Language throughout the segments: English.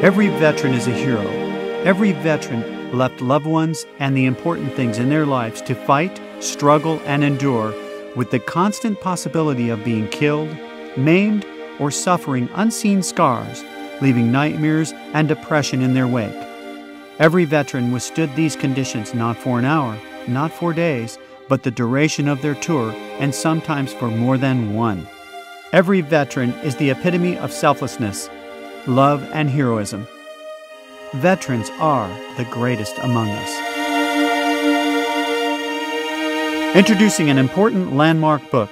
Every veteran is a hero. Every veteran left loved ones and the important things in their lives to fight, struggle, and endure with the constant possibility of being killed, maimed, or suffering unseen scars, leaving nightmares and depression in their wake. Every veteran withstood these conditions not for an hour, not for days, but the duration of their tour, and sometimes for more than one. Every veteran is the epitome of selflessness, love, and heroism. Veterans are the greatest among us. Introducing an important landmark book,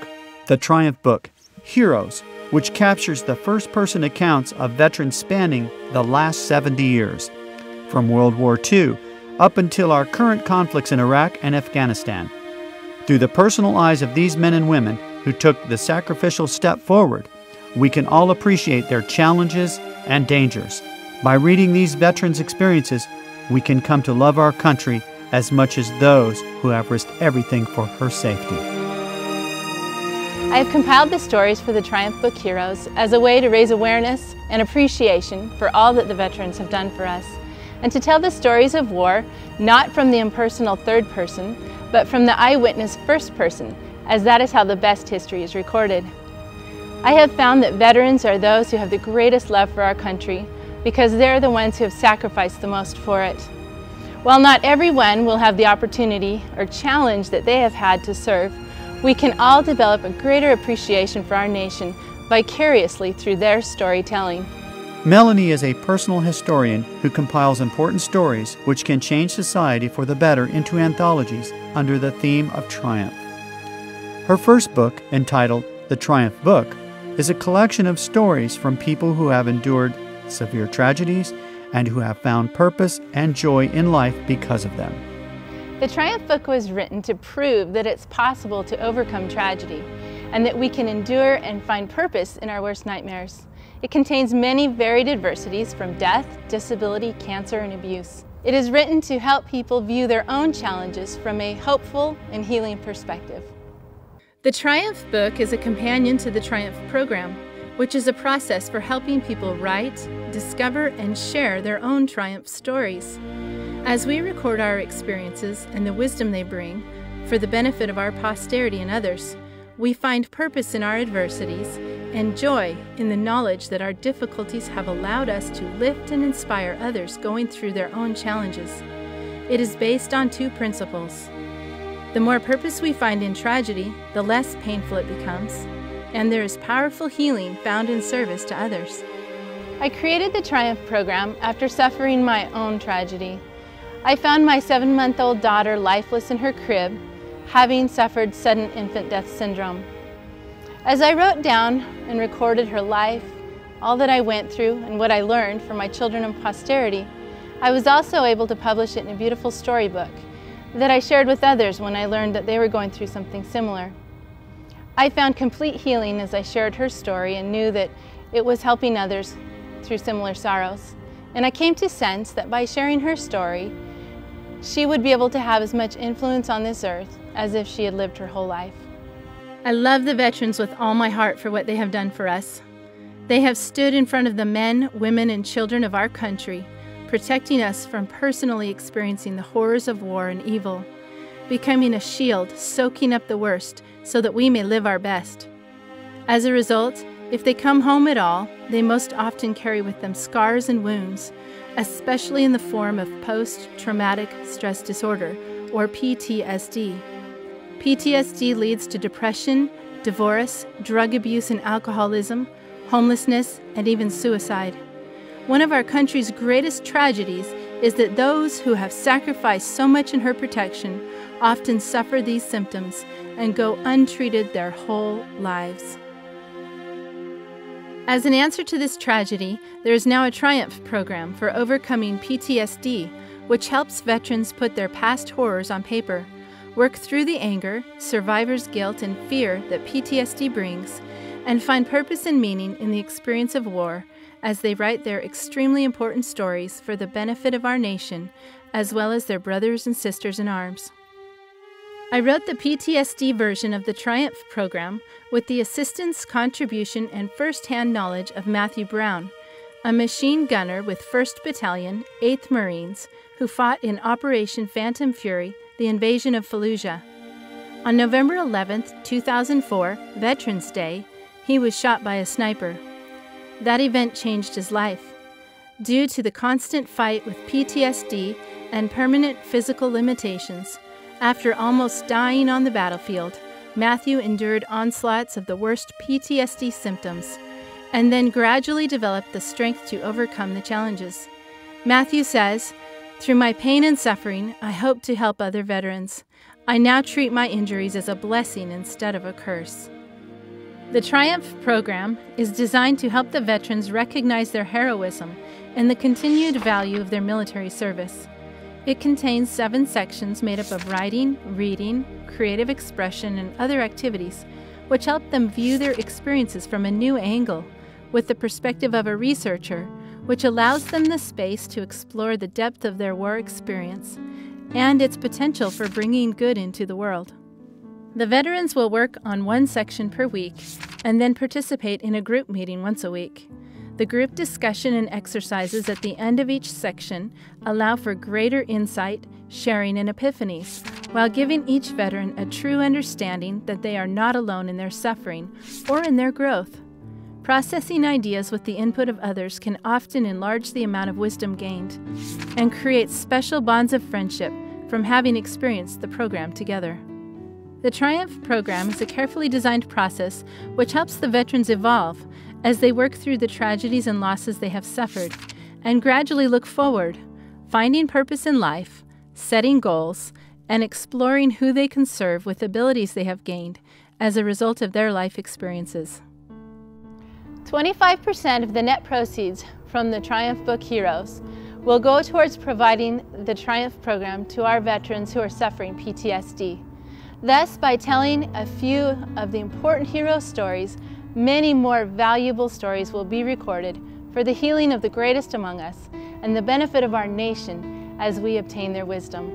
the Triumph book, Heroes, which captures the first-person accounts of veterans spanning the last 70 years, from World War II up until our current conflicts in Iraq and Afghanistan. Through the personal eyes of these men and women who took the sacrificial step forward, we can all appreciate their challenges and dangers. By reading these veterans' experiences, we can come to love our country as much as those who have risked everything for her safety. I have compiled the stories for the Triumph Book Heroes as a way to raise awareness and appreciation for all that the veterans have done for us, and to tell the stories of war not from the impersonal third person, but from the eyewitness first person, as that is how the best history is recorded. I have found that veterans are those who have the greatest love for our country because they're the ones who have sacrificed the most for it. While not everyone will have the opportunity or challenge that they have had to serve, we can all develop a greater appreciation for our nation vicariously through their storytelling. Melanie is a personal historian who compiles important stories which can change society for the better into anthologies under the theme of triumph. Her first book, entitled The Triumph Book, is a collection of stories from people who have endured severe tragedies and who have found purpose and joy in life because of them. The Triumph Book was written to prove that it's possible to overcome tragedy and that we can endure and find purpose in our worst nightmares. It contains many varied adversities from death, disability, cancer, and abuse. It is written to help people view their own challenges from a hopeful and healing perspective. The Triumph Book is a companion to the Triumph program, which is a process for helping people write, discover, and share their own triumph stories. As we record our experiences and the wisdom they bring for the benefit of our posterity and others, we find purpose in our adversities and joy in the knowledge that our difficulties have allowed us to lift and inspire others going through their own challenges. It is based on two principles. The more purpose we find in tragedy, the less painful it becomes, and there is powerful healing found in service to others. I created the Triumph program after suffering my own tragedy. I found my 7-month-old daughter lifeless in her crib, having suffered sudden infant death syndrome. As I wrote down and recorded her life, all that I went through and what I learned for my children and posterity, I was also able to publish it in a beautiful storybook that I shared with others when I learned that they were going through something similar. I found complete healing as I shared her story and knew that it was helping others through similar sorrows. And I came to sense that by sharing her story, she would be able to have as much influence on this earth as if she had lived her whole life. I love the veterans with all my heart for what they have done for us. They have stood in front of the men, women, and children of our country, protecting us from personally experiencing the horrors of war and evil, becoming a shield, soaking up the worst so that we may live our best. As a result, if they come home at all, they most often carry with them scars and wounds, especially in the form of post-traumatic stress disorder, or PTSD. PTSD leads to depression, divorce, drug abuse and alcoholism, homelessness, and even suicide. One of our country's greatest tragedies is that those who have sacrificed so much in her protection often suffer these symptoms and go untreated their whole lives. As an answer to this tragedy, there is now a Triumph program for overcoming PTSD, which helps veterans put their past horrors on paper, work through the anger, survivor's guilt, and fear that PTSD brings, and find purpose and meaning in the experience of war as they write their extremely important stories for the benefit of our nation, as well as their brothers and sisters in arms. I wrote the PTSD version of the Triumph program with the assistance, contribution, and first-hand knowledge of Matthew Brown, a machine gunner with 1st Battalion, 8th Marines, who fought in Operation Phantom Fury, the invasion of Fallujah. On November 11, 2004, Veterans Day, he was shot by a sniper. That event changed his life. Due to the constant fight with PTSD and permanent physical limitations, after almost dying on the battlefield, Matthew endured onslaughts of the worst PTSD symptoms, and then gradually developed the strength to overcome the challenges. Matthew says, "Through my pain and suffering, I hope to help other veterans. I now treat my injuries as a blessing instead of a curse." The Triumph program is designed to help the veterans recognize their heroism and the continued value of their military service. It contains 7 sections made up of writing, reading, creative expression, and other activities, which help them view their experiences from a new angle, with the perspective of a researcher, which allows them the space to explore the depth of their war experience and its potential for bringing good into the world. The veterans will work on 1 section per week and then participate in a group meeting once a week. The group discussion and exercises at the end of each section allow for greater insight, sharing, and epiphanies, while giving each veteran a true understanding that they are not alone in their suffering or in their growth. Processing ideas with the input of others can often enlarge the amount of wisdom gained and create special bonds of friendship from having experienced the program together. The Triumph program is a carefully designed process which helps the veterans evolve as they work through the tragedies and losses they have suffered and gradually look forward, finding purpose in life, setting goals, and exploring who they can serve with abilities they have gained as a result of their life experiences. 25% of the net proceeds from the Triumph Book Heroes will go towards providing the Triumph program to our veterans who are suffering PTSD. Thus, by telling a few of the important hero stories, many more valuable stories will be recorded for the healing of the greatest among us and the benefit of our nation as we obtain their wisdom.